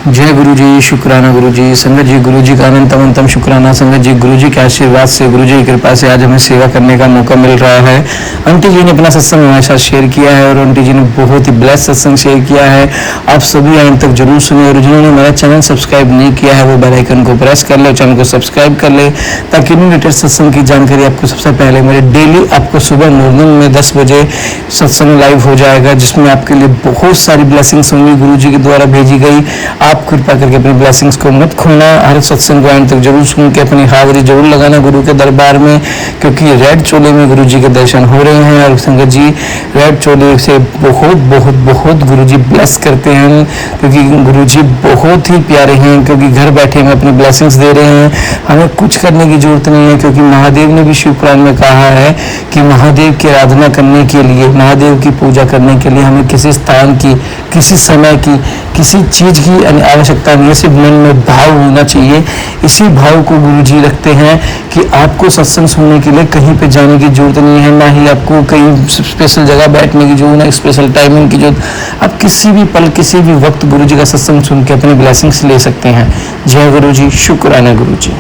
जय गुरु जी, शुक्राना गुरु जी। संगत जी, गुरु जी का अनंतम अनंतम शुक्राना। संगत जी, गुरु जी के आशीर्वाद से, गुरु जी की कृपा से आज हमें सेवा करने का मौका मिल रहा है। आंटी जी ने अपना सत्संग हमारे साथ शेयर किया है और आंटी जी ने बहुत ही ब्लेस सत्संग शेयर किया है। आप सभी अंत तक जरूर सुने और जिन्होंने मेरा चैनल सब्सक्राइब नहीं किया है वो बेल आइकन को प्रेस कर ले, चैनल को सब्सक्राइब कर ले, ताकि न्यू लेटेस्ट सत्संग की जानकारी आपको सबसे पहले मेरे डेली आपको सुबह मॉर्निंग में 10 बजे सत्संग लाइव हो जाएगा, जिसमें आपके लिए बहुत सारी ब्लेसिंग्स होंगी गुरु जी के द्वारा भेजी गई। आप कृपा करके अपनी ब्लेसिंग्स को मत खोना। हर सत्संग को अंत तक जरूर सुन के अपनी हाजिरी जरूर लगाना गुरु के दरबार में, क्योंकि रेड चोले में गुरु जी के दर्शन हो रहे हैं। और संगत जी, रेड चोले से बहुत बहुत बहुत गुरु जी ब्लेस करते हैं, क्योंकि गुरु जी बहुत ही प्यारे हैं, क्योंकि घर बैठे हमें अपनी ब्लेसिंग्स दे रहे हैं। हमें कुछ करने की जरूरत नहीं है, क्योंकि महादेव ने भी शिव पुराण में कहा है कि महादेव की आराधना करने के लिए, महादेव की पूजा करने के लिए हमें किसी स्थान की, किसी समय की, किसी चीज की आवश्यकता नहीं है, सिर्फ मन में भाव होना चाहिए। इसी भाव को गुरु जी रखते हैं कि आपको सत्संग सुनने के लिए कहीं पे जाने की जरूरत नहीं है, ना ही आपको कहीं स्पेशल जगह बैठने की जरूरत, ना स्पेशल टाइमिंग की जरूरत। आप किसी भी पल, किसी भी वक्त गुरु जी का सत्संग सुन के अपनी ब्लेसिंग्स ले सकते हैं। जय गुरु जी, शुक्राना गुरु जी।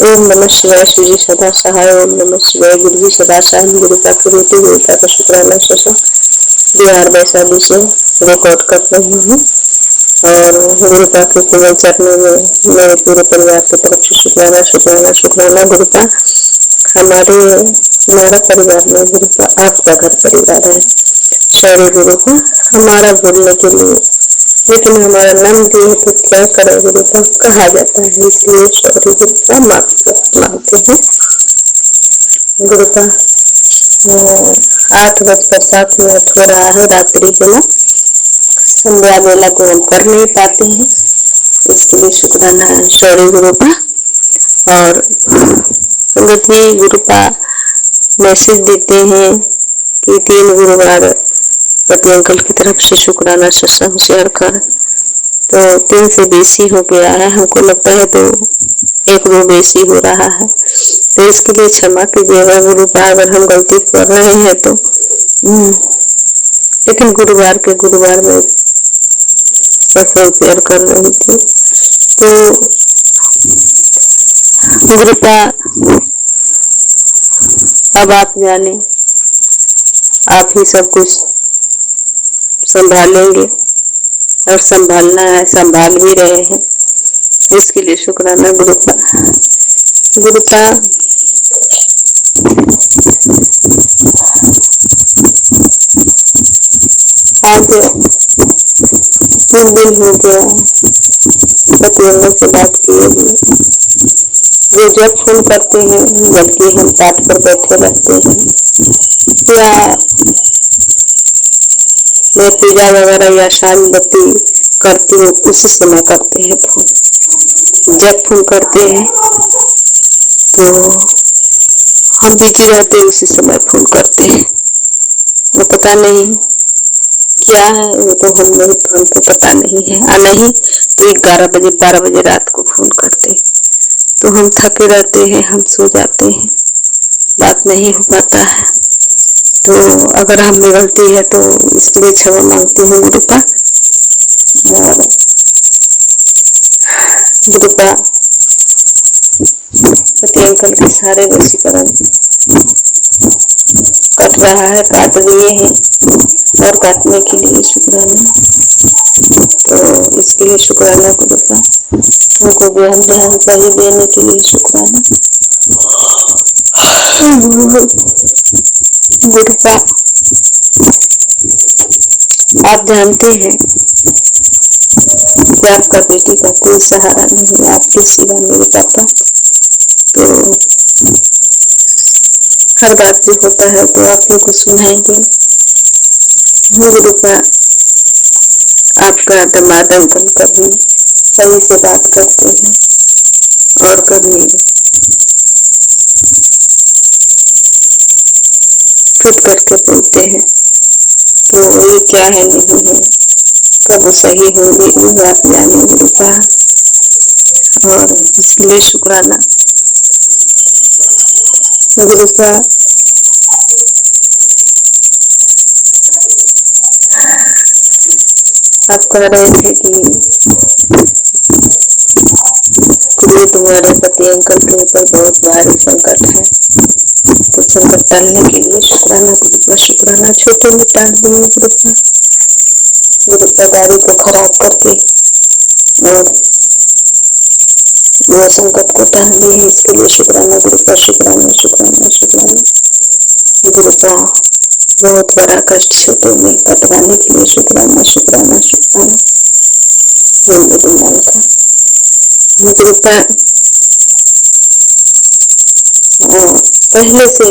ओम नमः शिवाय। शिव जी सदा सहाय। ओम नमः शिवाय। गुरु जी सदा सहाय। गुरु का बेटी गुरुता का शुक्राना ससा बिहार वैशाली से रिकॉर्ड कर रही हूँ और गुरुता के पूर्ण चरणों में मेरे पूरे परिवार की तरफ से शुक्राना शुक्राना शुक्राना। गुरुता हमारा परिवार में, गुरुता आपका घर परिवार है। सॉरी गुरुता हमारा भूलने के लिए, लेकिन हमारा नाम दिए तो क्या करे गुरुता, कहा जाता है, इसलिए सॉरी गुरुता मांगते हैं। गुरुता 8:07 हो रहा है रात्रि बेला, संध्या बेला को हम कर नहीं पाते हैं, इसके लिए शुक्राना है। सॉरी गुरुपा। और संगत जी, गुरुपा मैसेज देते हैं कि 3 गुरुवार पति अंकल की तरफ से शुक्राना सत्संग शेयर कर, तो 3 से बेसी हो गया है, हमको लगता है तो 1-2 बेसी हो रहा है, तो इसके लिए क्षमा कीजिएगा गुरुपा अगर हम गलती कर रहे हैं तो। लेकिन गुरुवार के गुरुवार में सत्संग शेयर कर रही थी, तो गुरुपा अब आप जाने, आप ही सब कुछ संभालेंगे और संभालना है, संभाल भी रहे हैं, इसके लिए शुक्राना गुरुपा। गुरुपा आज 3 दिन हो गया पति से बात किए हुए। वो जब फोन करते हैं जबकि हम पाठ पर बैठे रहते हैं, या मैं पूजा वगैरह या शाम बत्ती करती हूँ उसी समय करते हैं फोन। जब फोन करते हैं तो हम बिजी रहते हैं, उसी समय फोन करते हैं। वो पता नहीं क्या है, वो तो हमको पता नहीं है। नहीं तो 11 बजे 12 बजे रात को फोन करते, तो हम थके रहते हैं, हम सो जाते हैं, बात नहीं हो पाता है। तो अगर हम में गलती है तो इसके लिए क्षमा मांगती हूँ गुरुपा। और गुरुपा पति अंकल के सारे वशीकरण कट रहा है, काट दिए हैं और काटने के लिए शुक्राना, तो इसके लिए शुक्राना गुरुपा। हमको ज्ञान ध्यान सही देने के लिए शुक्राना गुरुपा। आप जानते हैं कि आपका बेटी का कोई सहारा नहीं, आपके सिवा मेरे पापा, तो हर बात जो होता है तो आप लोग को सुनाएंगे। गुरुपा आपका दामाद अंकल कभी सही से बात करते हैं और कभी फुट करके बोलते हैं, तो ये क्या है नहीं है, कब सही होंगे वो बात जाने गुरुपा। और इसके लिए शुक्राना गुरुपा। आप कह रहे थे कि गुरु तुम्हारे पति अंकल के ऊपर बहुत भारी संकट है, तो संकट टालने के लिए शुक्राना गुरुपा शुक्राना छोटे में टाल दिए गुरुपा। गुरुपा गाड़ी को खराब करके और वह संकट को टाल दिए, इसके लिए शुक्राना गुरुपा शुक्राना शुक्राना शुक्राना। गुरुपा बहुत बड़ा कष्ट छोटे में कटवाने के लिए शुक्राना शुक्राना शुक्राना। का गुरुपा पहले से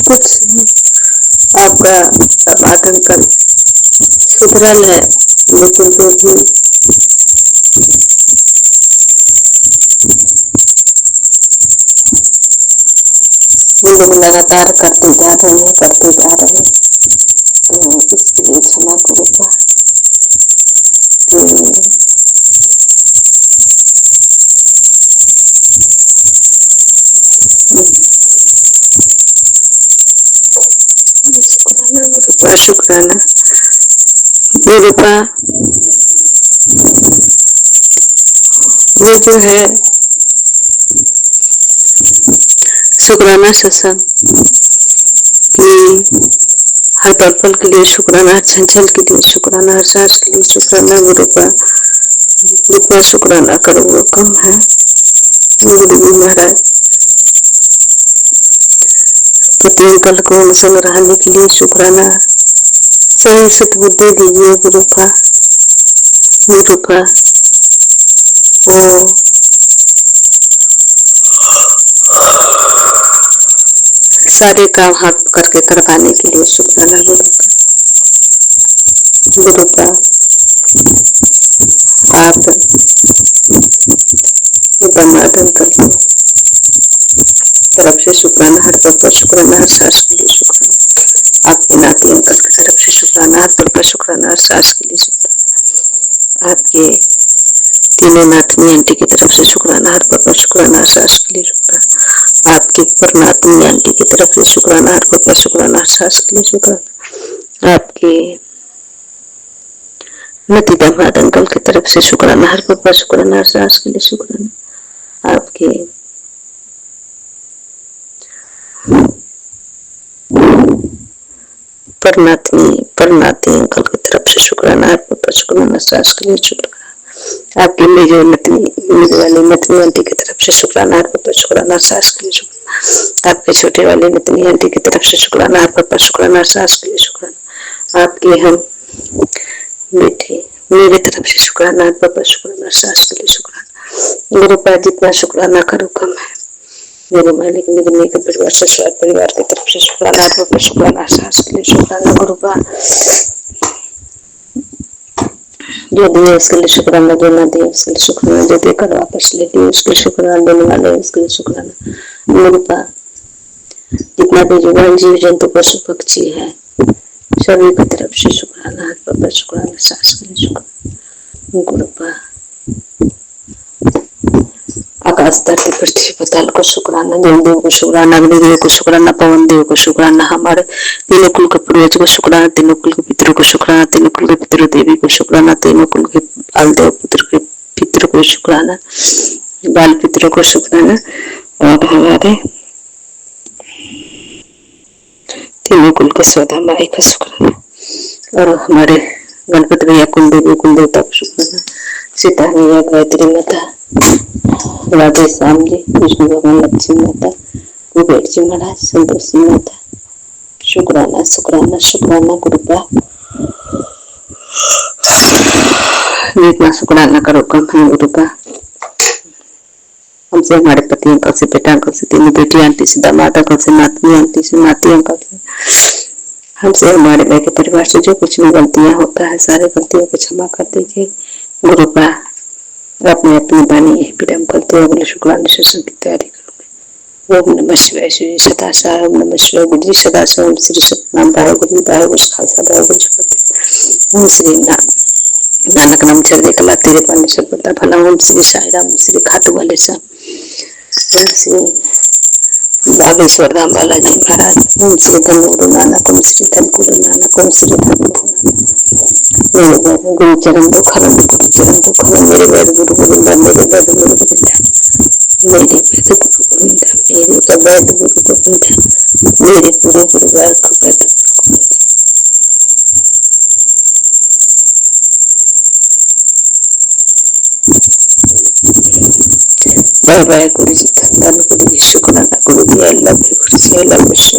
कुछ आपका आतंक कर सुधरल है, लेकिन फिर भी लोग लगातार करते जा रहे हैं, तो इसके लिए क्षमा गुरुपा। गुरुपा शुक्राना गुरुपा। वो जो है शुक्राना सत्संग कि हर पल के लिए शुक्राना, हर चंचल के लिए शुक्राना, हर सांस के लिए शुक्राना गुरुपा। जितना शुक्राना करो वो कम है। गुरु जी महाराज पति अंकल को संग रहने के लिए शुक्राना, सही सद्बुद्धि दीजिए गुरुपा। गुरुपा वो सारे काम हाथ करके करवाने के लिए शुक्राना गुरुपा। गुरुपा आप बर्मादन कर लो, तरफ से शुक्राना, हर पल पर शुक्राना, हर सांस के लिए शुक्राना। आपके नाती अंकल की तरफ से शुक्राना, हर पल पर शुक्राना, हर सांस के लिए शुक्राना। आपके तीनों नातनी आंटी की तरफ से शुक्राना, हर पल पर शुक्राना, हर सांस के लिए शुक्राना। आपकी परनातनी आंटी की तरफ से शुक्राना, हर पल पर शुक्राना, हर सांस के लिए शुक्राना। आपके नती दामाद अंकल की तरफ से शुक्राना, हर पल पर शुक्राना, हर सांस के लिए शुक्राना। आपके परनाती अंकल की तरफ से शुक्राना, हर पल पर शुक्राना, सांस के लिए शुक्राना। आपकी मेरी वाली नतनी आंटी की तरफ से शुक्राना, हर पल पर शुक्राना, सांस के लिए शुक्राना। आपके छोटे वाले नतनी आंटी की तरफ से शुक्राना, हर पल पर शुक्राना, सांस के लिए शुक्राना। आपके हम बेटे मेरी तरफ से शुक्राना, हर पल पर शुक्राना, सांस के लिए शुक्राना। गुरुपा जितना शुक्राना करो कम है। मेरे मालिक निगम के परिवार से स्वाद परिवार की तरफ से शुक्राना, हर पल पर शुक्राना, सांस के लिए शुक्राना। गुरुपा जो दिए उसके लिए शुक्राना, जो ना दिए उसके लिए शुक्राना, जो देकर वापस ले दिए उसके लिए शुक्राना, देने वाले उसके लिए शुक्राना। गुरुपा जितना भी जुबान जीव जंतु पशु पक्षी है सभी की तरफ से शुक्राना, हर पल पर शुक्राना, सांस के लिए शुक्राना। गुरुपा आकाश धरती पृथ्वी पताल को शुक्राना, देव को शुक्राना, अग्निदेव को शुक्राना, पवन देव को शुक्राना, हमारे तीनों कुल के पूर्वज को शुक्राना, तीनों कुल के पितरों को शुक्राना, तीनों कुल के पितरों देवी को शुक्राना, तीनों कुल के बाल देव पुत्र के पितरों को शुक्राना, बाल पितरों को शुक्राना। और हमारे तीनों कुल के सौदा माई का शुक्राना। और हमारे गणपति भैया कुल देवी कुल देवता को शुक्राना, सीता मैया, गायत्री माता, राधे श्याम जी, विष्णु भगवान, लक्ष्मी माता, कुबेर जी महाराज, संतोषी माता, शुक्राना शुक्राना शुक्राना। गुरुपा जितना शुक्राना करो कम है। गुरुपा हमसे हमारे पति अंकल से, बेटा अंकल से, तीनों बेटी आंटी से, दामाद अंकल से, नातनी आंटी से, नाती अंकल से, हमसे हमारे भाई के परिवार से जो कुछ भी गलतियां होता है सारे गलतियों को क्षमा कर दीजिए। गुरुपा अपनी अपनी वाणी यही विराम करते हुए अगले शुक्राना सेशन की तैयारी करूंगी। ओम नमः शिवाय, श्री सदाशिव, ओम नमः शिवाय, गुरु सदाशिव, ओम श्री सतनाम, भाई गुरु खालसा, भाई गुरु ओम श्री नानक नाम चरदे कला तेरे पाने सबता भला, ओम श्री साई राम, श्री खाटू वाले सब, ओम श्री बागेश्वर धाम बालाजी महाराज, ओम श्री धन गुरु नानक, ओम श्री धन गुरु नानक, ओम श्री धन गुरु नानक। मेरे वैद गुरु चरण दुखनंद, गुरु चरण दुखनंद, मेरे वैद गुरु गोविंदा, मेरे वैद गुरु गोविंदा, मेरे वैद गुरु गोविंदा, मेरे वैद गुरु गोविंदा, मेरे गुरु गुरु वैद गुरु गोविंदा। बाय बाय गुरु जी, धन गुरु जी, शुक्राना गुरु जी, I love you Guru ji, I love you so